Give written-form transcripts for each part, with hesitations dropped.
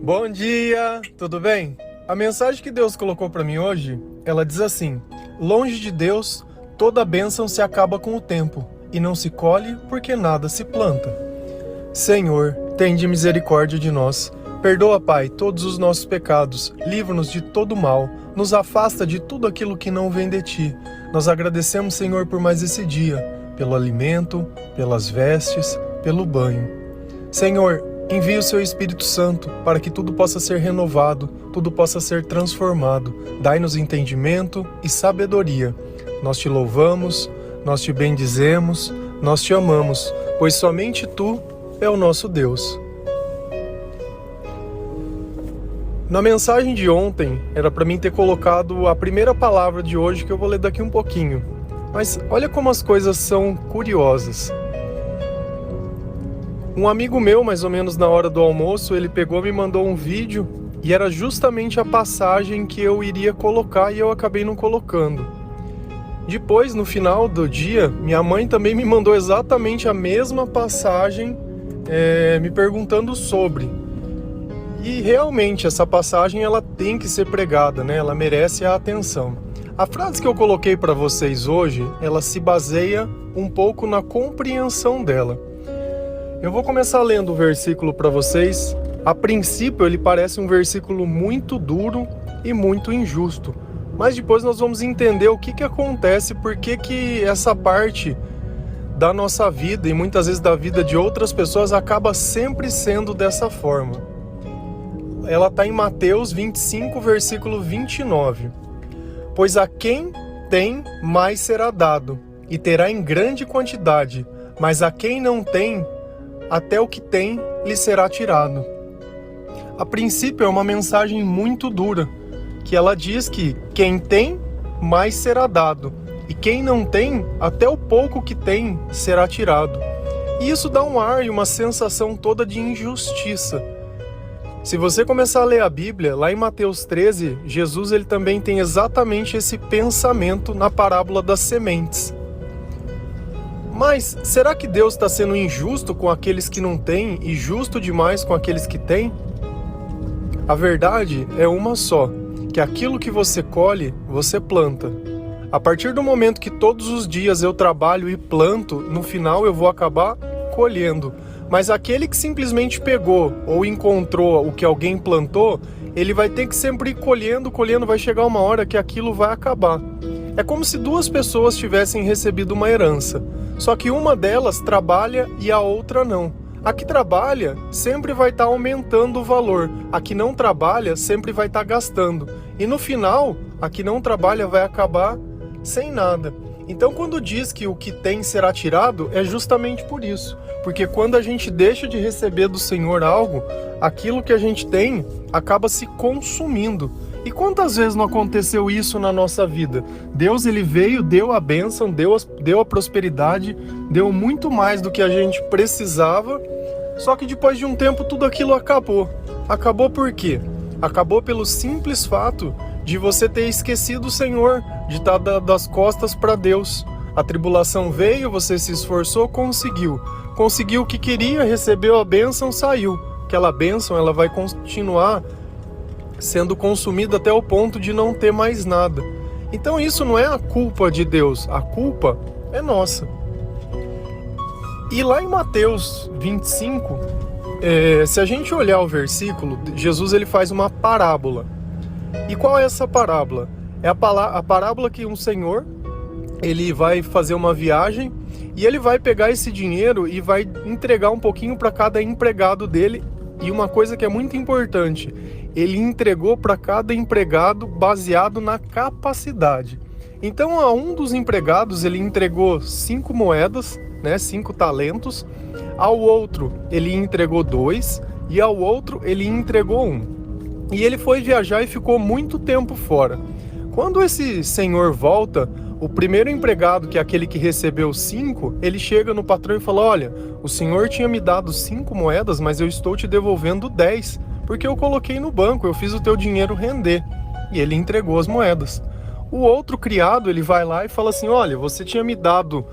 Bom dia, tudo bem? A mensagem que Deus colocou para mim hoje, ela diz assim: longe de Deus, toda bênção se acaba com o tempo, e não se colhe porque nada se planta. Senhor, tende misericórdia de nós. Perdoa, Pai, todos os nossos pecados, livra-nos de todo mal, nos afasta de tudo aquilo que não vem de Ti. Nós agradecemos, Senhor, por mais esse dia, pelo alimento, pelas vestes, pelo banho. Senhor, envie o Seu Espírito Santo para que tudo possa ser renovado, tudo possa ser transformado. Dai-nos entendimento e sabedoria. Nós Te louvamos, nós Te bendizemos, nós Te amamos, pois somente Tu é o nosso Deus. Na mensagem de ontem, era para mim ter colocado a primeira palavra de hoje, que eu vou ler daqui um pouquinho. Mas olha como as coisas são curiosas. Um amigo meu, mais ou menos na hora do almoço, ele pegou e me mandou um vídeo e era justamente a passagem que eu iria colocar e eu acabei não colocando. Depois, no final do dia, minha mãe também me mandou exatamente a mesma passagem, me perguntando sobre. E realmente essa passagem ela tem que ser pregada, né? Ela merece a atenção. A frase que eu coloquei para vocês hoje, ela se baseia um pouco na compreensão dela. Eu vou começar lendo o versículo para vocês. A princípio ele parece um versículo muito duro e muito injusto, mas depois nós vamos entender o que acontece, por que essa parte da nossa vida e muitas vezes da vida de outras pessoas acaba sempre sendo dessa forma. Ela está em Mateus 25, versículo 29. Pois a quem tem, mais será dado, e terá em grande quantidade, mas a quem não tem, até o que tem lhe será tirado. A princípio é uma mensagem muito dura, que ela diz que quem tem, mais será dado, e quem não tem, até o pouco que tem será tirado. E isso dá um ar e uma sensação toda de injustiça. Se você começar a ler a Bíblia, lá em Mateus 13, Jesus ele também tem exatamente esse pensamento na parábola das sementes. Mas será que Deus está sendo injusto com aqueles que não têm e justo demais com aqueles que têm? A verdade é uma só, que aquilo que você colhe, você planta. A partir do momento que todos os dias eu trabalho e planto, no final eu vou acabar colhendo. Mas aquele que simplesmente pegou ou encontrou o que alguém plantou, ele vai ter que sempre ir colhendo, vai chegar uma hora que aquilo vai acabar. É como se duas pessoas tivessem recebido uma herança, só que uma delas trabalha e a outra não. A que trabalha sempre vai estar aumentando o valor, a que não trabalha sempre vai estar gastando. E no final, a que não trabalha vai acabar sem nada. Então quando diz que o que tem será tirado, é justamente por isso. Porque quando a gente deixa de receber do Senhor algo, aquilo que a gente tem acaba se consumindo. E quantas vezes não aconteceu isso na nossa vida? Deus ele veio, deu a bênção, deu a prosperidade, deu muito mais do que a gente precisava, só que depois de um tempo tudo aquilo acabou. Acabou por quê? Acabou pelo simples fato de você ter esquecido o Senhor, de estar das costas para Deus. A tribulação veio, você se esforçou, conseguiu o que queria, recebeu a bênção, saiu. Aquela bênção ela vai continuar sendo consumida até o ponto de não ter mais nada. Então isso não é a culpa de Deus, a culpa é nossa. E lá em Mateus 25, se a gente olhar o versículo, Jesus ele faz uma parábola. E qual é essa parábola? É a parábola que um senhor ele vai fazer uma viagem e ele vai pegar esse dinheiro e vai entregar um pouquinho para cada empregado dele. E uma coisa que é muito importante, ele entregou para cada empregado baseado na capacidade. Então a um dos empregados ele entregou 5 moedas, 5 talentos, ao outro ele entregou 2 e ao outro ele entregou 1. E ele foi viajar e ficou muito tempo fora. Quando esse senhor volta, o primeiro empregado, que é aquele que recebeu 5, ele chega no patrão e fala: olha, o senhor tinha me dado 5 moedas, mas eu estou te devolvendo 10, porque eu coloquei no banco, eu fiz o teu dinheiro render. E ele entregou as moedas. O outro criado, ele vai lá e fala assim: olha, você tinha me dado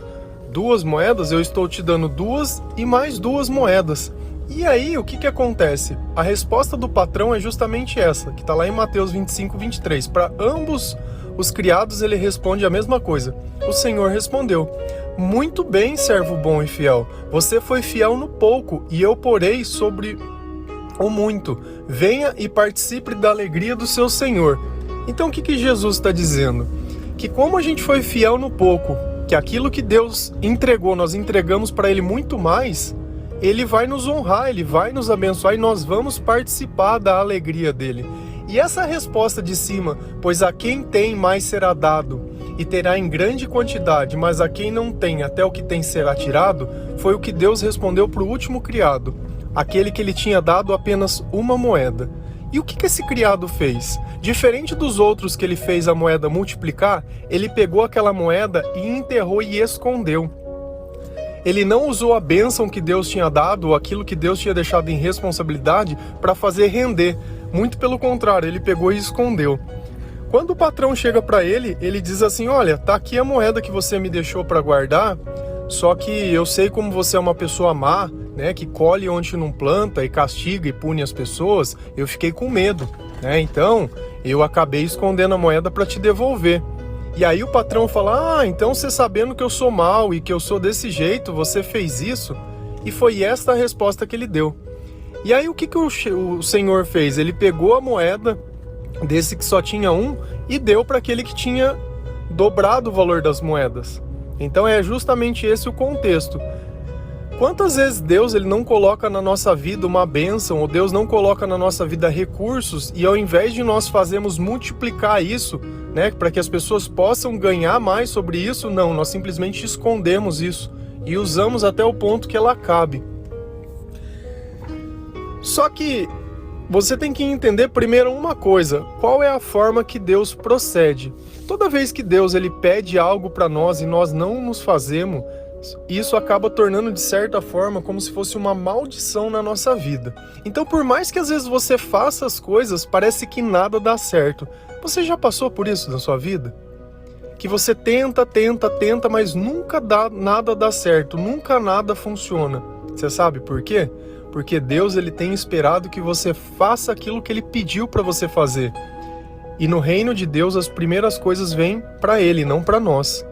2 moedas, eu estou te dando 2 e mais 2 moedas. E aí, o que acontece? A resposta do patrão é justamente essa, que está lá em Mateus 25, 23. Para ambos os criados, ele responde a mesma coisa. O Senhor respondeu: muito bem, servo bom e fiel. Você foi fiel no pouco, e eu porei sobre o muito. Venha e participe da alegria do seu Senhor. Então, o que Jesus está dizendo? Que como a gente foi fiel no pouco, que aquilo que Deus entregou, nós entregamos para Ele muito mais, Ele vai nos honrar, Ele vai nos abençoar e nós vamos participar da alegria dEle. E essa resposta de cima, pois a quem tem mais será dado, e terá em grande quantidade, mas a quem não tem, até o que tem será tirado, foi o que Deus respondeu para o último criado, aquele que Ele tinha dado apenas uma moeda. E o que esse criado fez? Diferente dos outros que ele fez a moeda multiplicar, ele pegou aquela moeda e enterrou e escondeu. Ele não usou a bênção que Deus tinha dado, ou aquilo que Deus tinha deixado em responsabilidade, para fazer render. Muito pelo contrário, ele pegou e escondeu. Quando o patrão chega para ele, ele diz assim: olha, tá aqui a moeda que você me deixou para guardar, só que eu sei como você é uma pessoa má, né, que colhe onde não planta e castiga e pune as pessoas, eu fiquei com medo, né? Então eu acabei escondendo a moeda para te devolver. E aí o patrão fala: então você sabendo que eu sou mau e que eu sou desse jeito, você fez isso? E foi esta a resposta que ele deu. E aí o que o Senhor fez? Ele pegou a moeda desse que só tinha um e deu para aquele que tinha dobrado o valor das moedas. Então é justamente esse o contexto. Quantas vezes Deus ele não coloca na nossa vida uma bênção, ou Deus não coloca na nossa vida recursos, e ao invés de nós fazermos multiplicar isso, né, para que as pessoas possam ganhar mais sobre isso, não, nós simplesmente escondemos isso e usamos até o ponto que ela acabe. Só que você tem que entender primeiro uma coisa: qual é a forma que Deus procede? Toda vez que Deus ele pede algo para nós e nós não nos fazemos, isso acaba tornando de certa forma como se fosse uma maldição na nossa vida. Então, por mais que às vezes você faça as coisas, parece que nada dá certo. Você já passou por isso na sua vida? Que você tenta, mas nunca nada dá certo, nunca nada funciona. Você sabe por quê? Porque Deus ele tem esperado que você faça aquilo que Ele pediu para você fazer. E no reino de Deus as primeiras coisas vêm para Ele, não para nós.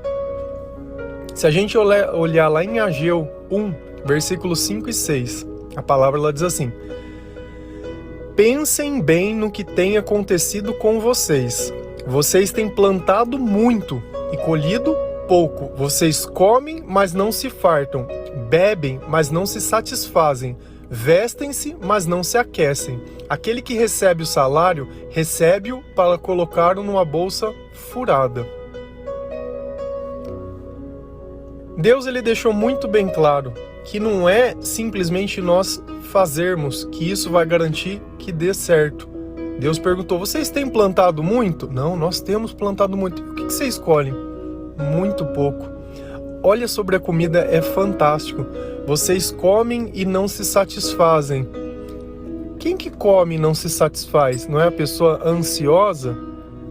Se a gente olhar lá em Ageu 1, versículos 5 e 6, a palavra ela diz assim: pensem bem no que tem acontecido com vocês. Vocês têm plantado muito e colhido pouco. Vocês comem, mas não se fartam. Bebem, mas não se satisfazem. Vestem-se, mas não se aquecem. Aquele que recebe o salário, recebe-o para colocar-o numa bolsa furada. Deus ele deixou muito bem claro que não é simplesmente nós fazermos que isso vai garantir que dê certo. Deus perguntou: vocês têm plantado muito? Não, nós temos plantado muito. O que você escolhe? Muito pouco. Olha, sobre a comida é fantástico. Vocês comem e não se satisfazem. Quem que come e não se satisfaz? Não é a pessoa ansiosa?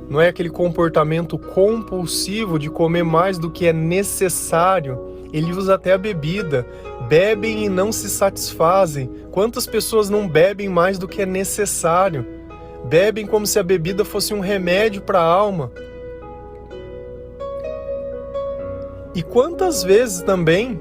Não é aquele comportamento compulsivo de comer mais do que é necessário? Ele usa até a bebida. Bebem e não se satisfazem. Quantas pessoas não bebem mais do que é necessário? Bebem como se a bebida fosse um remédio para a alma. E quantas vezes também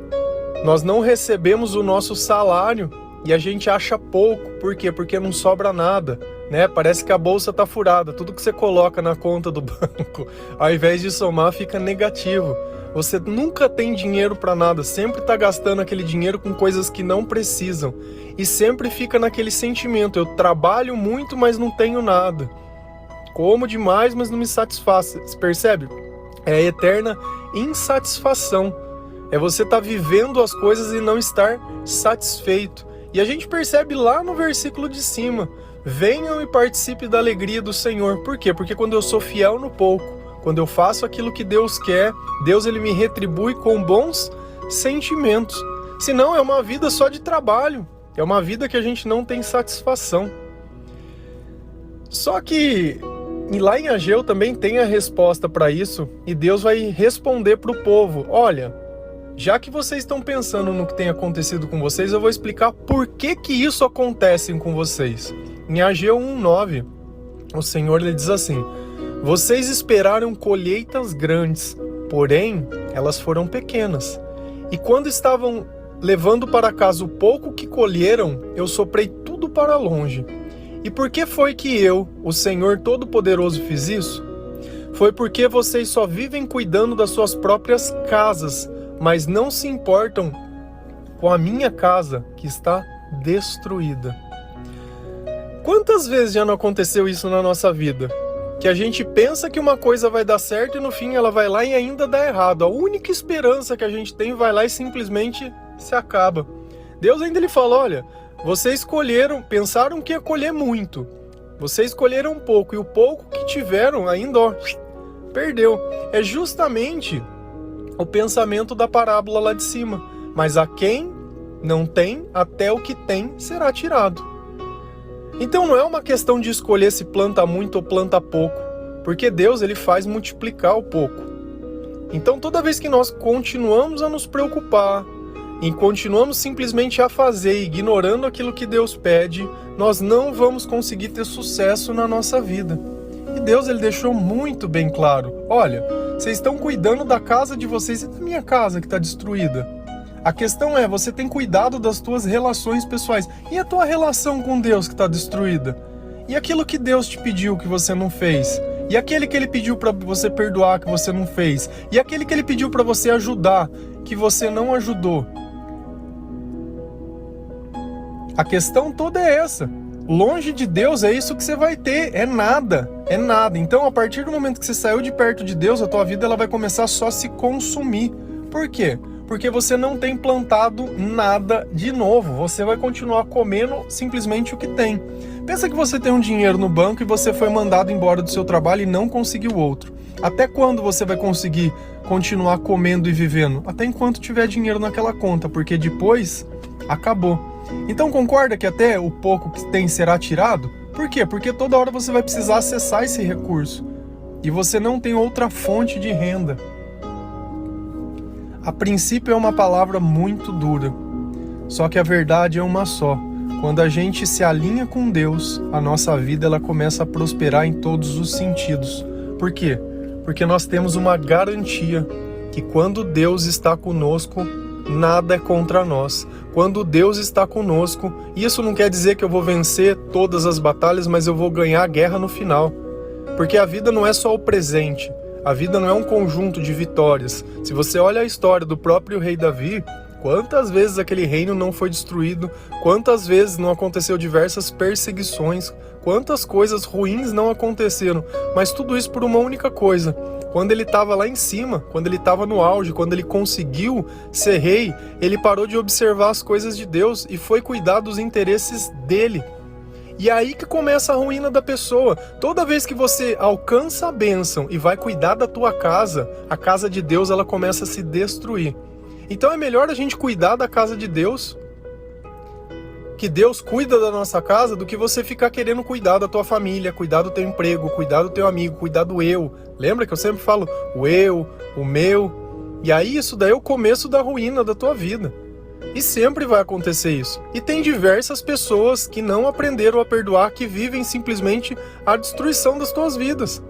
nós não recebemos o nosso salário e a gente acha pouco. Por quê? Porque não sobra nada, né? Parece que a bolsa está furada. Tudo que você coloca na conta do banco, ao invés de somar, fica negativo. Você nunca tem dinheiro para nada, sempre está gastando aquele dinheiro com coisas que não precisam. E sempre fica naquele sentimento: eu trabalho muito, mas não tenho nada. Como demais, mas não me satisfaz. Você percebe? É a eterna insatisfação. É você estar vivendo as coisas e não estar satisfeito. E a gente percebe lá no versículo de cima: venham e participe da alegria do Senhor. Por quê? Porque quando eu sou fiel no pouco, quando eu faço aquilo que Deus quer, Deus ele me retribui com bons sentimentos. Senão é uma vida só de trabalho. É uma vida que a gente não tem satisfação. Só que e lá em Ageu também tem a resposta para isso, e Deus vai responder para o povo: olha, Já que vocês estão pensando no que tem acontecido com vocês, eu vou explicar por que isso acontece com vocês. Em Ageu 1:9, o Senhor lhe diz assim: vocês esperaram colheitas grandes, porém elas foram pequenas. E quando estavam levando para casa o pouco que colheram, eu soprei tudo para longe. E por que foi que eu, o Senhor Todo-Poderoso, fiz isso? Foi porque vocês só vivem cuidando das suas próprias casas, mas não se importam com a minha casa, que está destruída. Quantas vezes já não aconteceu isso na nossa vida? Que a gente pensa que uma coisa vai dar certo e no fim ela vai lá e ainda dá errado. A única esperança que a gente tem vai lá e simplesmente se acaba. Deus ainda lhe fala: olha, vocês escolheram, pensaram que ia colher muito. Vocês escolheram um pouco e o pouco que tiveram ainda, perdeu. É justamente o pensamento da parábola lá de cima. Mas a quem não tem, até o que tem será tirado. Então não é uma questão de escolher se planta muito ou planta pouco, porque Deus ele faz multiplicar o pouco. Então toda vez que nós continuamos a nos preocupar e continuamos simplesmente a fazer, ignorando aquilo que Deus pede, nós não vamos conseguir ter sucesso na nossa vida. E Deus ele deixou muito bem claro: olha, vocês estão cuidando da casa de vocês e da minha casa que está destruída. A questão é, você tem cuidado das tuas relações pessoais. E a tua relação com Deus que está destruída? E aquilo que Deus te pediu que você não fez? E aquele que Ele pediu para você perdoar que você não fez? E aquele que Ele pediu para você ajudar que você não ajudou? A questão toda é essa. Longe de Deus é isso que você vai ter, é nada. Então, a partir do momento que você saiu de perto de Deus, a tua vida ela vai começar só a se consumir. Por quê? Porque você não tem plantado nada de novo. Você vai continuar comendo simplesmente o que tem. Pensa que você tem um dinheiro no banco e você foi mandado embora do seu trabalho e não conseguiu outro. Até quando você vai conseguir continuar comendo e vivendo? Até enquanto tiver dinheiro naquela conta, porque depois acabou. Então concorda que até o pouco que tem será tirado? Por quê? Porque toda hora você vai precisar acessar esse recurso. E você não tem outra fonte de renda. A princípio é uma palavra muito dura, só que a verdade é uma só. Quando a gente se alinha com Deus, a nossa vida ela começa a prosperar em todos os sentidos. Por quê? Porque nós temos uma garantia que quando Deus está conosco, nada é contra nós. Quando Deus está conosco, isso não quer dizer que eu vou vencer todas as batalhas, mas eu vou ganhar a guerra no final. Porque a vida não é só o presente. A vida não é um conjunto de vitórias. Se você olha a história do próprio rei Davi, quantas vezes aquele reino não foi destruído, quantas vezes não aconteceu diversas perseguições, quantas coisas ruins não aconteceram, mas tudo isso por uma única coisa. Quando ele estava lá em cima, quando ele estava no auge, quando ele conseguiu ser rei, ele parou de observar as coisas de Deus e foi cuidar dos interesses dele. E é aí que começa a ruína da pessoa. Toda vez que você alcança a bênção e vai cuidar da tua casa, a casa de Deus ela começa a se destruir. Então é melhor a gente cuidar da casa de Deus, que Deus cuida da nossa casa, do que você ficar querendo cuidar da tua família, cuidar do teu emprego, cuidar do teu amigo, cuidar do eu. Lembra que eu sempre falo o eu, o meu? E aí isso daí é o começo da ruína da tua vida. E sempre vai acontecer isso. E tem diversas pessoas que não aprenderam a perdoar, que vivem simplesmente a destruição das tuas vidas.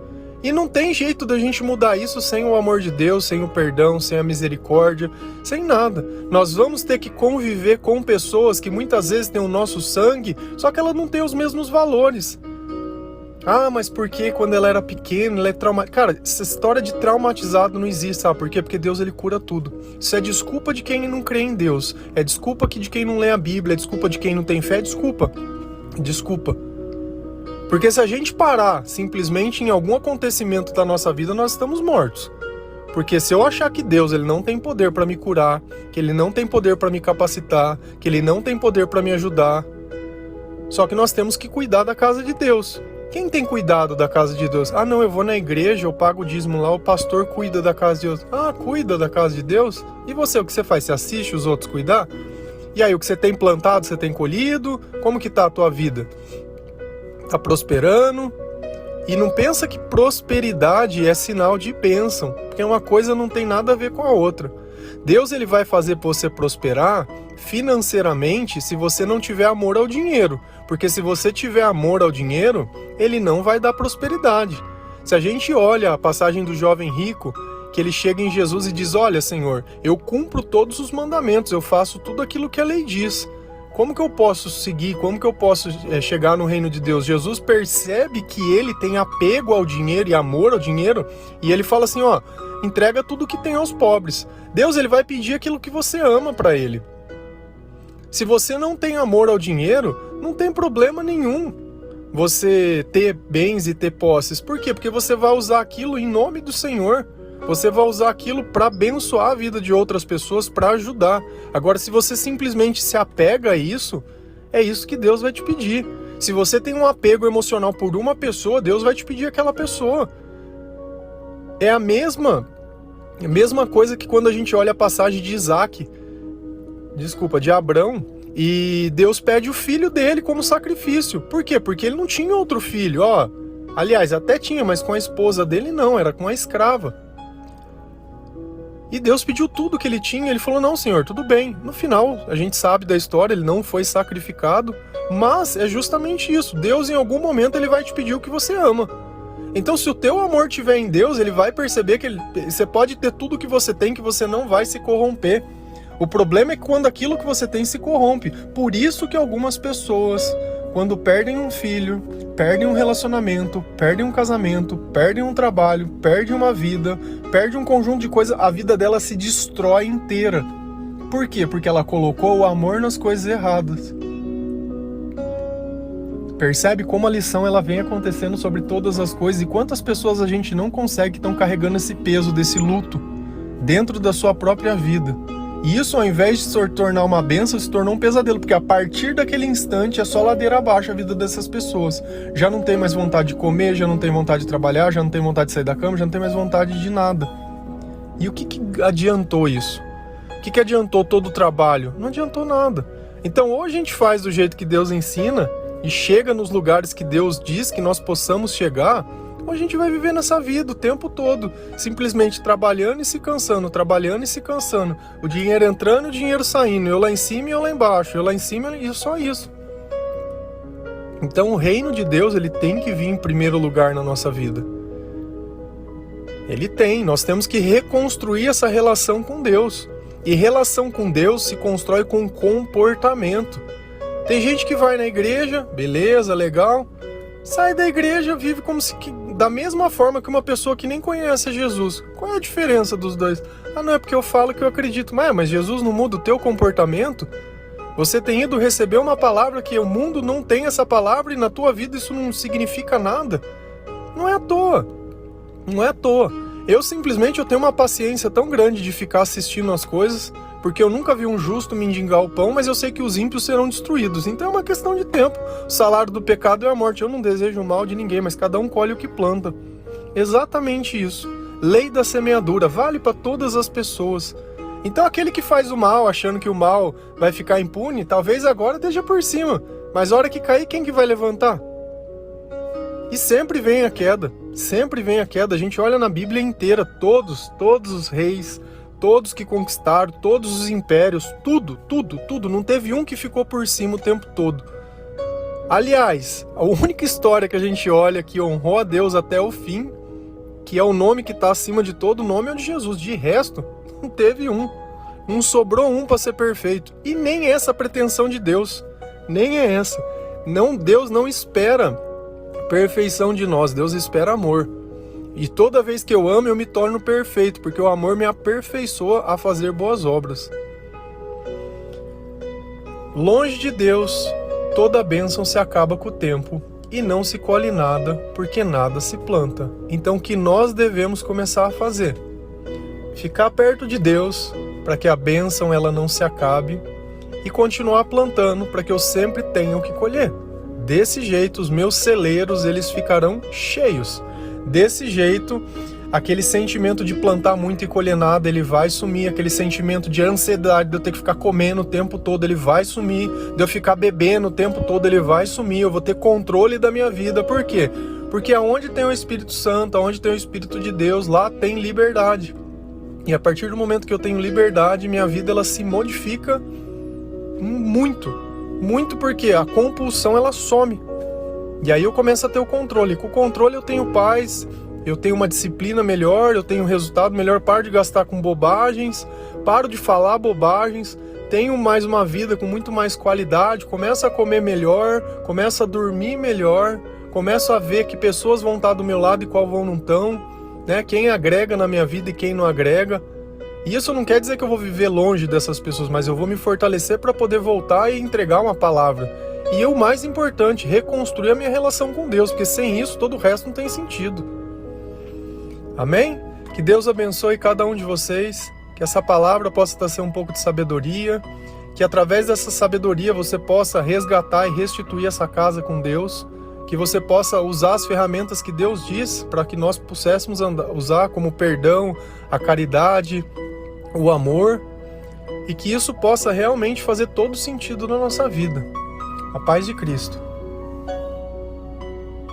E não tem jeito da gente mudar isso sem o amor de Deus, sem o perdão, sem a misericórdia, sem nada. Nós vamos ter que conviver com pessoas que muitas vezes têm o nosso sangue, só que ela não tem os mesmos valores. Ah, mas por que quando ela era pequena, ela é traumatizada? Cara, essa história de traumatizado não existe, sabe por quê? Porque Deus, ele cura tudo. Isso é desculpa de quem não crê em Deus. É desculpa de quem não lê a Bíblia, é desculpa de quem não tem fé, desculpa. Porque se a gente parar simplesmente em algum acontecimento da nossa vida, nós estamos mortos. Porque se eu achar que Deus, ele não tem poder para me curar, que ele não tem poder para me capacitar, que ele não tem poder para me ajudar, só que nós temos que cuidar da casa de Deus. Quem tem cuidado da casa de Deus? Ah, não, eu vou na igreja, eu pago o dízimo lá, o pastor cuida da casa de Deus. Ah, cuida da casa de Deus? E você, o que você faz? Você assiste os outros cuidar? E aí, o que você tem plantado, você tem colhido? Como que tá a tua vida? Tá prosperando? E não pensa que prosperidade é sinal de bênção, porque uma coisa não tem nada a ver com a outra. Deus ele vai fazer você prosperar financeiramente se você não tiver amor ao dinheiro. Porque se você tiver amor ao dinheiro, ele não vai dar prosperidade. Se a gente olha a passagem do jovem rico, que ele chega em Jesus e diz: olha, Senhor, eu cumpro todos os mandamentos, eu faço tudo aquilo que a lei diz. Como que eu posso seguir? Como que eu posso chegar no reino de Deus? Jesus percebe que ele tem apego ao dinheiro e amor ao dinheiro, e ele fala assim, ó, entrega tudo que tem aos pobres. Deus ele vai pedir aquilo que você ama para ele. Se você não tem amor ao dinheiro, não tem problema nenhum você ter bens e ter posses. Por quê? Porque você vai usar aquilo em nome do Senhor. Você vai usar aquilo para abençoar a vida de outras pessoas, para ajudar. Agora, se você simplesmente se apega a isso, é isso que Deus vai te pedir. Se você tem um apego emocional por uma pessoa, Deus vai te pedir aquela pessoa. É a mesma coisa que quando a gente olha a passagem de de Abrão, e Deus pede o filho dele como sacrifício. Por quê? Porque ele não tinha outro filho, ó. Aliás, até tinha, mas com a esposa dele não, era com a escrava. E Deus pediu tudo que ele tinha, ele falou, não, Senhor, tudo bem. No final, a gente sabe da história, ele não foi sacrificado, mas é justamente isso. Deus, em algum momento, ele vai te pedir o que você ama. Então, se o teu amor estiver em Deus, ele vai perceber que você pode ter tudo o que você tem, que você não vai se corromper. O problema é quando aquilo que você tem se corrompe. Por isso que algumas pessoas, quando perdem um filho, perdem um relacionamento, perdem um casamento, perdem um trabalho, perdem uma vida, perdem um conjunto de coisas, a vida dela se destrói inteira. Por quê? Porque ela colocou o amor nas coisas erradas. Percebe como a lição ela vem acontecendo sobre todas as coisas e quantas pessoas a gente não consegue que estão carregando esse peso, desse luto, dentro da sua própria vida. E isso, ao invés de se tornar uma bênção, se tornou um pesadelo, porque a partir daquele instante é só ladeira abaixo a vida dessas pessoas. Já não tem mais vontade de comer, já não tem vontade de trabalhar, já não tem vontade de sair da cama, já não tem mais vontade de nada. E o que adiantou isso? O que adiantou todo o trabalho? Não adiantou nada. Então, ou a gente faz do jeito que Deus ensina e chega nos lugares que Deus diz que nós possamos chegar, ou a gente vai viver nessa vida o tempo todo, simplesmente trabalhando e se cansando, trabalhando e se cansando. O dinheiro entrando e o dinheiro saindo, eu lá em cima e eu lá embaixo, eu lá em cima e só isso. Então o reino de Deus, ele tem que vir em primeiro lugar na nossa vida. Ele tem, nós temos que reconstruir essa relação com Deus. E relação com Deus se constrói com comportamento. Tem gente que vai na igreja, beleza, legal, sai da igreja, vive como se da mesma forma que uma pessoa que nem conhece Jesus. Qual é a diferença dos dois? Ah, não, é porque eu falo que eu acredito. Mas Jesus não muda o teu comportamento? Você tem ido receber uma palavra que o mundo não tem essa palavra e na tua vida isso não significa nada? Não é à toa. Não é à toa. Eu tenho uma paciência tão grande de ficar assistindo as coisas, porque eu nunca vi um justo mendigar o pão, mas eu sei que os ímpios serão destruídos. Então é uma questão de tempo. O salário do pecado é a morte. Eu não desejo o mal de ninguém, mas cada um colhe o que planta. Exatamente isso. Lei da semeadura vale para todas as pessoas. Então aquele que faz o mal, achando que o mal vai ficar impune, talvez agora esteja por cima. Mas a hora que cair, quem que vai levantar? E sempre vem a queda. Sempre vem a queda. A gente olha na Bíblia inteira, todos os reis, todos que conquistaram, todos os impérios, tudo. Não teve um que ficou por cima o tempo todo. Aliás, a única história que a gente olha que honrou a Deus até o fim, que é o nome que está acima de todo nome, é o de Jesus. De resto, não teve um. Não sobrou um para ser perfeito. E nem essa pretensão de Deus. Nem é essa. Não, Deus não espera perfeição de nós. Deus espera amor. E toda vez que eu amo, eu me torno perfeito, porque o amor me aperfeiçoa a fazer boas obras. Longe de Deus, toda bênção se acaba com o tempo, e não se colhe nada, porque nada se planta. Então o que nós devemos começar a fazer? Ficar perto de Deus, para que a bênção ela não se acabe, e continuar plantando, para que eu sempre tenha o que colher. Desse jeito, os meus celeiros eles ficarão cheios. Desse jeito, aquele sentimento de plantar muito e colher nada, ele vai sumir. Aquele sentimento de ansiedade de eu ter que ficar comendo o tempo todo, ele vai sumir. De eu ficar bebendo o tempo todo, ele vai sumir. Eu vou ter controle da minha vida. Por quê? Porque aonde tem o Espírito Santo, aonde tem o Espírito de Deus, lá tem liberdade. E a partir do momento que eu tenho liberdade, minha vida ela se modifica muito. Muito porque a compulsão ela some. E aí eu começo a ter o controle. Com o controle eu tenho paz, eu tenho uma disciplina melhor, eu tenho um resultado melhor, paro de gastar com bobagens, paro de falar bobagens, tenho mais uma vida com muito mais qualidade, começo a comer melhor, começo a dormir melhor, começo a ver que pessoas vão estar do meu lado e qual vão não estão, né? Quem agrega na minha vida e quem não agrega. E isso não quer dizer que eu vou viver longe dessas pessoas, mas eu vou me fortalecer para poder voltar e entregar uma palavra. E o mais importante, reconstruir a minha relação com Deus, porque sem isso todo o resto não tem sentido. Amém? Que Deus abençoe cada um de vocês, que essa palavra possa trazer um pouco de sabedoria, que através dessa sabedoria você possa resgatar e restituir essa casa com Deus, que você possa usar as ferramentas que Deus diz para que nós pudéssemos usar, como o perdão, a caridade, o amor, e que isso possa realmente fazer todo sentido na nossa vida. A paz de Cristo.